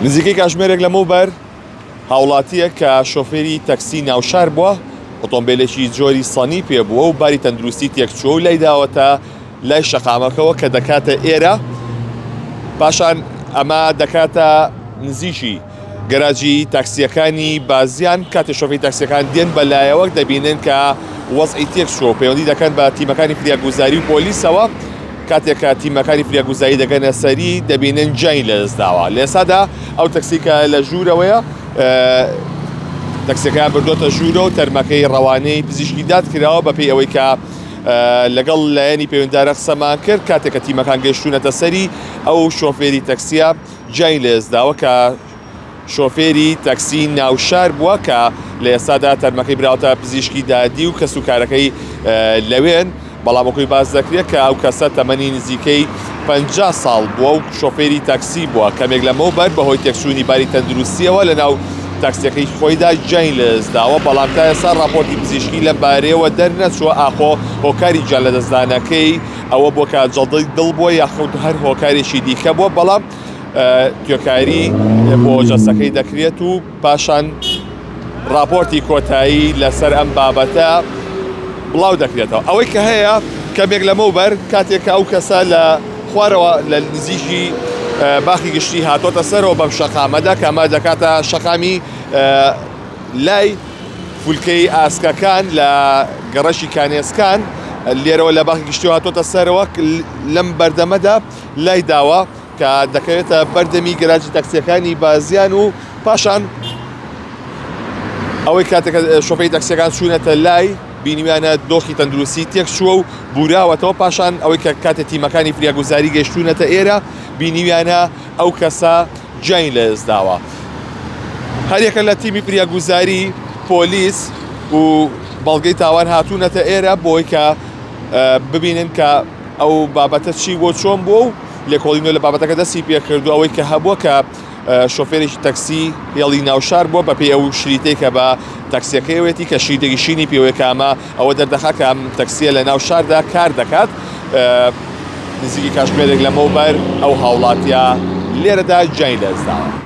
نزیکەی کاتژمێرێک لەمەوبەر هاوڵاتیە کە شۆفێری تەکسی ناوشار بووە، ئۆتۆمبیلێکی جۆری سەنی پێبووە و باری تەندروستی تێکچووە و لای داوەتە لای شەقامەکەەوە کە دەکاتە ئێرە، پاشان ئەمە دەکاتە نزیکی گەراجی تاکسیەکانی بازیان. کاتێ شۆفێری تاکسیەکان دێن بەلایەوە دەبینن کە وەزعی تێکچووە، پەیوەندی دەکەن بە تیمەکانی فریاگوزاری و پۆلیسەوە. کاتێک کە تیمەکانی فریاگوزاری دەگەنە سەری دەبینن جەنگ لەدەستداوە. لە ئێستادا ئەو تەکسیکە لە ژوورەوەیە، تەکسیەکان بردۆتە ژوورە و تەرمەکەی ڕەوانەی پزیشکی دادکراوە بەپێی ئەوەی کە لەگەڵ لایەنی پەیوەنددارە قسەمان کرد. کاتێک کە تیمەکان گەیشتوونەتە سەری ئەو شۆفێری تەکسیە جەنگ لەدەستداوە کە شۆفێری تەکسی ناوشار بووە کە لە ئێستادا تەرمەکەی براوتە پزیشکی دادی و کەسوکارەکەی لەوێن. بەڵام وەکوی باز دەکرێت کە ئەو کەسە تەمەنی نزیکەی 50 ساڵ بووە و شۆفێری تاکسی بووە. کەمێک لەمەوبەر بەهۆی تێکچوونی باری تەندروستیەوە لەناو تاکسیەکەی خۆیدا جەنگ لەدەستداوە. بەڵام تا ئێستا راپۆرتی پزیشکی لەم بارەیەوە دەرنەچووە ئاخۆ هۆکاری گیان لەدەستدانەکەی ئەوە بووە کە جەڵدەی دڵ بووە یاخود هەر هۆکارێکی دیکە بووە. بەڵام توێکاری بۆ جەستەکەی دەکرێت و پاشان راپۆرتی کۆتایی لەسەر ئەم بابەتە بڵاو دەکرێتەوە. ئەوەی کە هەیە کەمێک لەمەوبەر کاتێک ئەو کەسە لە خوارەوە لە نزیکی باخی گشتی هاتۆتە سەرەوە بەم شەقامەدا کە ئەمە دەکاتە شەقامی لای فولکەی ئاسکەکان لە گەڕەشی کانێسکان. لێرەوە لە باخی گشتی هاتۆتە سەرەوە لەم بەردەمەدا لای داوە کە دەکەوێتە بەردەمی گەراجی تەکسیەکانی بازیان و پاشان ئەوەی کاتێک شۆفێری تەکسیەکان چوونەتە لای بینیوانە دۆخی تەندروستی تێکچووە و بوراوەتەوە. پاشان ئەوەی کە کاتێک تیمەکانی فریاگوزاری گەیشتوونەتە ئێرە بینیوانە ئەو کەسە جەنگ لەدەستداوە. هەریەکە لە تیمی فریاگوزاری پۆلیس و بەڵگەی تاوان هاتوونەتە ئێرە بۆی کە ببینن کە ئەو بابەتە چی بۆ چۆن بووە و لێکۆڵینەوە لە بابەتەکە دەستی پێکردو. ئەوەی کە هەبووە کە شۆفێرێکی تەکسی هێڵی ناوشار بووە بەپێی ئەو شریتەی کە بە تەکسیەکەیەوێتی کە شیدێکی شینی پێوەیە کە ئەمە ئەوە دەردەخات کە ئەم تەکسیە لە ناو شاردا کار دەکات. نزیکی کاتژمێرێک لەمەوبەر ئەو هاوڵاتیە لێرەدا جەنگ لەدەستداوە.